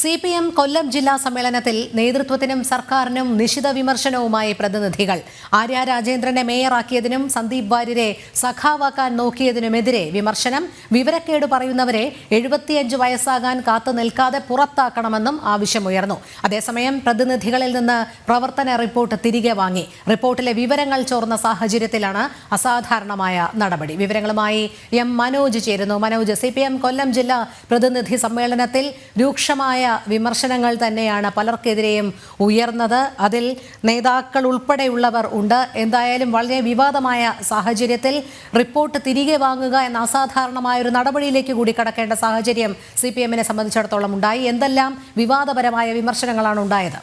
CPM കൊല്ലം ജില്ലാ സമ്മേളനത്തിൽ നേതൃത്വത്തിനും സർക്കാരിനും നിശിത വിമർശനവുമായി പ്രതിനിധികൾ. ആര്യ രാജേന്ദ്രനെ മേയറാക്കിയതിനും സന്ദീപ് വാര്യരെ സഖാവാക്കാൻ നോക്കിയതിനുമെതിരെ വിമർശനം. വിവരക്കേട് പറയുന്നവരെ 75 വയസ്സാകാൻ കാത്തു നിൽക്കാതെ പുറത്താക്കണമെന്നും ആവശ്യമുയർന്നു. അതേസമയം പ്രതിനിധികളിൽ നിന്ന് പ്രവർത്തന റിപ്പോർട്ട് തിരികെ വാങ്ങി. റിപ്പോർട്ടിലെ വിവരങ്ങൾ ചോർന്ന സാഹചര്യത്തിലാണ് അസാധാരണമായ നടപടി. വിവരങ്ങളുമായി എം മനോജ് ചേരുന്നു. മനോജ്, CPM കൊല്ലം ജില്ലാ പ്രതിനിധി സമ്മേളനത്തിൽ രൂക്ഷമായ വിമർശനങ്ങൾ തന്നെയാണ് പലർക്കെതിരെയും ഉയർന്നത്. അതിൽ നേതാക്കൾ ഉൾപ്പെടെയുള്ളവർ ഉണ്ട്. എന്തായാലും വളരെ വിവാദമായ സാഹചര്യത്തിൽ റിപ്പോർട്ട് തിരികെ വാങ്ങുക എന്ന അസാധാരണമായ ഒരു നടപടിയിലേക്ക് കൂടി കടക്കേണ്ട സാഹചര്യം CPM-നെ സംബന്ധിച്ചിടത്തോളം ഉണ്ടായി. എന്തെല്ലാം വിവാദപരമായ വിമർശനങ്ങളാണ് ഉണ്ടായത്?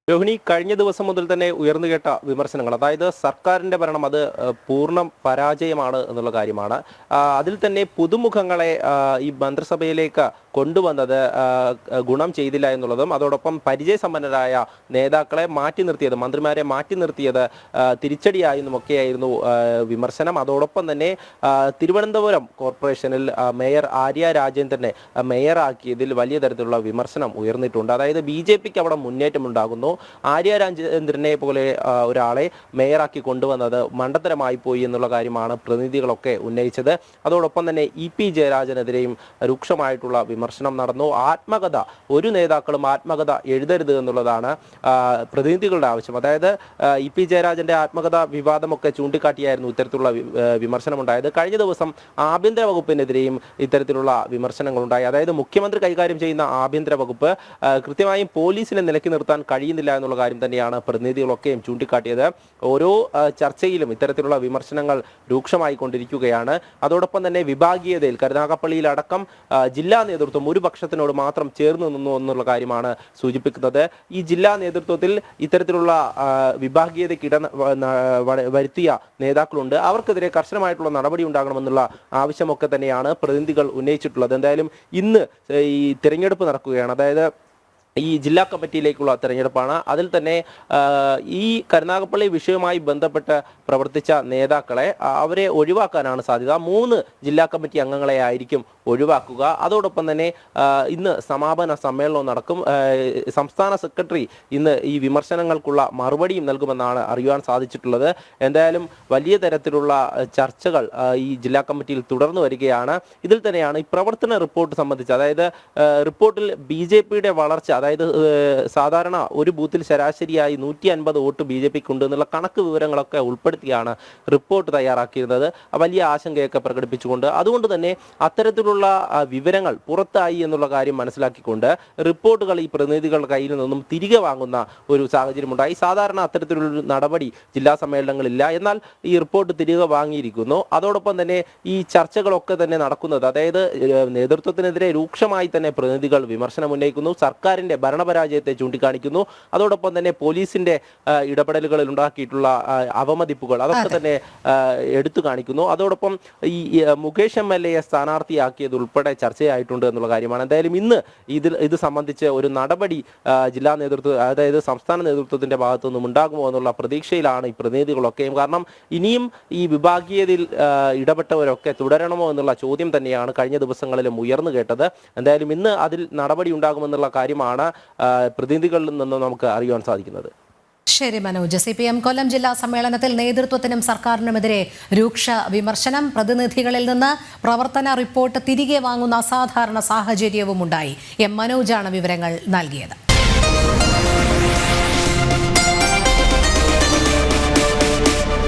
രോഹിണി, കഴിഞ്ഞ ദിവസം മുതൽ തന്നെ ഉയർന്നുകേട്ട വിമർശനങ്ങൾ, അതായത് സർക്കാരിൻ്റെ ഭരണം അത് പൂർണ്ണ പരാജയമാണ് എന്നുള്ള കാര്യമാണ്. അതിൽ തന്നെ പുതുമുഖങ്ങളെ ഈ മന്ത്രിസഭയിലേക്ക് കൊണ്ടുവന്നത് ഗുണം ചെയ്തില്ല എന്നുള്ളതും, അതോടൊപ്പം പരിചയസമ്പന്നരായ നേതാക്കളെ മാറ്റി നിർത്തിയത്, മന്ത്രിമാരെ മാറ്റി നിർത്തിയത് തിരിച്ചടിയായെന്നുമൊക്കെയായിരുന്നു വിമർശനം. അതോടൊപ്പം തന്നെ തിരുവനന്തപുരം കോർപ്പറേഷനിൽ മേയർ ആര്യ രാജേന്ദ്രനെ മേയറാക്കിയതിൽ വലിയ തരത്തിലുള്ള വിമർശനം ഉയർന്നിട്ടുണ്ട്. അതായത് BJPക്ക് അവിടെ മുന്നേറ്റമുണ്ടാകുന്നു, ആര്യ രാജേന്ദ്രനെ പോലെ ഒരാളെ മേയറാക്കി കൊണ്ടുവന്നത് മണ്ടത്തരമായി പോയി എന്നുള്ള കാര്യമാണ് പ്രതിനിധികളൊക്കെ ഉന്നയിച്ചത്. അതോടൊപ്പം തന്നെ EP ജയരാജനെതിരെയും രൂക്ഷമായിട്ടുള്ള വിമർശനം നടന്നു. ആത്മകഥ, ഒരു നേതാക്കളും ആത്മകഥ എഴുതരുത് എന്നുള്ളതാണ് പ്രതിനിധികളുടെ ആവശ്യം. അതായത് EP ജയരാജന്റെ ആത്മകഥ വിവാദമൊക്കെ ചൂണ്ടിക്കാട്ടിയായിരുന്നു ഇത്തരത്തിലുള്ള വിമർശനമുണ്ടായത്. കഴിഞ്ഞ ദിവസം ആഭ്യന്തര വകുപ്പിനെതിരെയും ഇത്തരത്തിലുള്ള വിമർശനങ്ങളുണ്ടായി. അതായത് മുഖ്യമന്ത്രി കൈകാര്യം ചെയ്യുന്ന ആഭ്യന്തര വകുപ്പ് കൃത്യമായും പോലീസിനെ നിലയ്ക്ക് നിർത്താൻ കഴിയുന്നില്ല എന്നുള്ള കാര്യം തന്നെയാണ് പ്രതിനിധികളൊക്കെയും ചൂണ്ടിക്കാട്ടിയത്. ഓരോ ചർച്ചയിലും ഇത്തരത്തിലുള്ള വിമർശനങ്ങൾ രൂക്ഷമായി കൊണ്ടിരിക്കുകയാണ്. അതോടൊപ്പം തന്നെ വിഭാഗീയതയിൽ കരുനാഗപ്പള്ളിയിലടക്കം ജില്ലാ നേതൃത്വം ഒരു പക്ഷത്തിനോട് മാത്രം ചേർന്ന് നിന്നു എന്നുള്ള കാര്യമാണ് സൂചിപ്പിക്കുന്നത്. ഈ ജില്ലാ നേതൃത്വത്തിൽ ഇത്തരത്തിലുള്ള വിഭാഗീയതയ്ക്ക് വരുത്തിയ നേതാക്കളുണ്ട്. അവർക്കെതിരെ കർശനമായിട്ടുള്ള നടപടി ഉണ്ടാകണമെന്നുള്ള ആവശ്യമൊക്കെ തന്നെയാണ് പ്രതിനിധികൾ ഉന്നയിച്ചിട്ടുള്ളത്. എന്തായാലും ഇന്ന് ഈ തിരഞ്ഞെടുപ്പ് നടക്കുകയാണ്. അതായത് ഈ ജില്ലാ കമ്മിറ്റിയിലേക്കുള്ള തെരഞ്ഞെടുപ്പാണ്. അതിൽ തന്നെ ഈ കരുനാഗപ്പള്ളി വിഷയവുമായി ബന്ധപ്പെട്ട് പ്രവർത്തിച്ച നേതാക്കളെ അവരെ ഒഴിവാക്കാനാണ് സാധ്യത. 3 ജില്ലാ കമ്മിറ്റി അംഗങ്ങളെ ആയിരിക്കും ഒഴിവാക്കുക. അതോടൊപ്പം തന്നെ ഇന്ന് സമാപന സമ്മേളനവും നടക്കും. സംസ്ഥാന സെക്രട്ടറി ഇന്ന് ഈ വിമർശനങ്ങൾക്കുള്ള മറുപടിയും നൽകുമെന്നാണ് അറിയുവാൻ സാധിച്ചിട്ടുള്ളത്. എന്തായാലും വലിയ തരത്തിലുള്ള ചർച്ചകൾ ഈ ജില്ലാ കമ്മിറ്റിയിൽ തുടർന്നു വരികയാണ്. ഇതിൽ തന്നെയാണ് ഈ പ്രവർത്തന റിപ്പോർട്ട് സംബന്ധിച്ച്, അതായത് റിപ്പോർട്ടിൽ BJPയുടെ വളർച്ച, അതായത് സാധാരണ ഒരു ബൂത്തിൽ ശരാശരിയായി 150 വോട്ട് BJPക്ക് ഉണ്ട് എന്നുള്ള കണക്ക് വിവരങ്ങളൊക്കെ ഉൾപ്പെടുത്തിയാണ് റിപ്പോർട്ട് തയ്യാറാക്കിയിരുന്നത്. വലിയ ആശങ്കയൊക്കെ പ്രകടിപ്പിച്ചുകൊണ്ട്, അതുകൊണ്ട് തന്നെ അത്തരത്തിലുള്ള വിവരങ്ങൾ പുറത്തായി എന്നുള്ള കാര്യം മനസ്സിലാക്കിക്കൊണ്ട് റിപ്പോർട്ടുകൾ ഈ പ്രതിനിധികളുടെ കയ്യിൽ നിന്നും തിരികെ വാങ്ങുന്ന ഒരു സാഹചര്യമുണ്ടായി. സാധാരണ അത്തരത്തിലൊരു നടപടി ജില്ലാ സമ്മേളനങ്ങളില്ല. എന്നാൽ ഈ റിപ്പോർട്ട് തിരികെ വാങ്ങിയിരിക്കുന്നു. അതോടൊപ്പം തന്നെ ഈ ചർച്ചകളൊക്കെ തന്നെ നടക്കുന്നത്, അതായത് നേതൃത്വത്തിനെതിരെ രൂക്ഷമായി തന്നെ പ്രതിനിധികൾ വിമർശനം ഉന്നയിക്കുന്നു, സർക്കാരിന്റെ ഭരണപരാജയത്തെ ചൂണ്ടിക്കാണിക്കുന്നു. അതോടൊപ്പം തന്നെ പോലീസിന്റെ ഇടപെടലുകളിൽ ഉണ്ടാക്കിയിട്ടുള്ള അവമതിപ്പുകൾ അതൊക്കെ തന്നെ എടുത്തു കാണിക്കുന്നു. അതോടൊപ്പം ഈ മുകേഷ് MLA സ്ഥാനാർത്ഥിയാക്കിയത് ഉൾപ്പെടെ ചർച്ചയായിട്ടുണ്ട് എന്നുള്ള കാര്യമാണ്. എന്തായാലും ഇന്ന് ഇത് സംബന്ധിച്ച് ഒരു നടപടി ജില്ലാ നേതൃത്വം, അതായത് സംസ്ഥാന നേതൃത്വത്തിന്റെ ഭാഗത്തു നിന്നും ഉണ്ടാകുമോ എന്നുള്ള പ്രതീക്ഷയിലാണ് ഈ പ്രതിനിധികളൊക്കെയും. കാരണം ഇനിയും ഈ വിഭാഗീയതയിൽ ഇടപെട്ടവരൊക്കെ തുടരണമോ എന്നുള്ള ചോദ്യം തന്നെയാണ് കഴിഞ്ഞ ദിവസങ്ങളിലും ഉയർന്നു കേട്ടത്. എന്തായാലും ഇന്ന് അതിൽ നടപടി ഉണ്ടാകുമെന്നുള്ള കാര്യമാണ് പ്രതിനിധികളിൽ നിന്ന് നമുക്ക് അറിയാൻ സാധിക്കുന്നത്. ശരി മനോജ്, CPM കൊല്ലം ജില്ലാ സമ്മേളനത്തിൽ നേതൃത്വത്തിനും സർക്കാരിനുമെതിരെ രൂക്ഷ വിമർശനം. പ്രതിനിധികളിൽ നിന്ന് പ്രവർത്തന റിപ്പോർട്ട് തിരികെ വാങ്ങുന്ന അസാധാരണ സാഹചര്യവും ഉണ്ടായി. എം മനോജാണ് വിവരങ്ങൾ നൽകിയത്.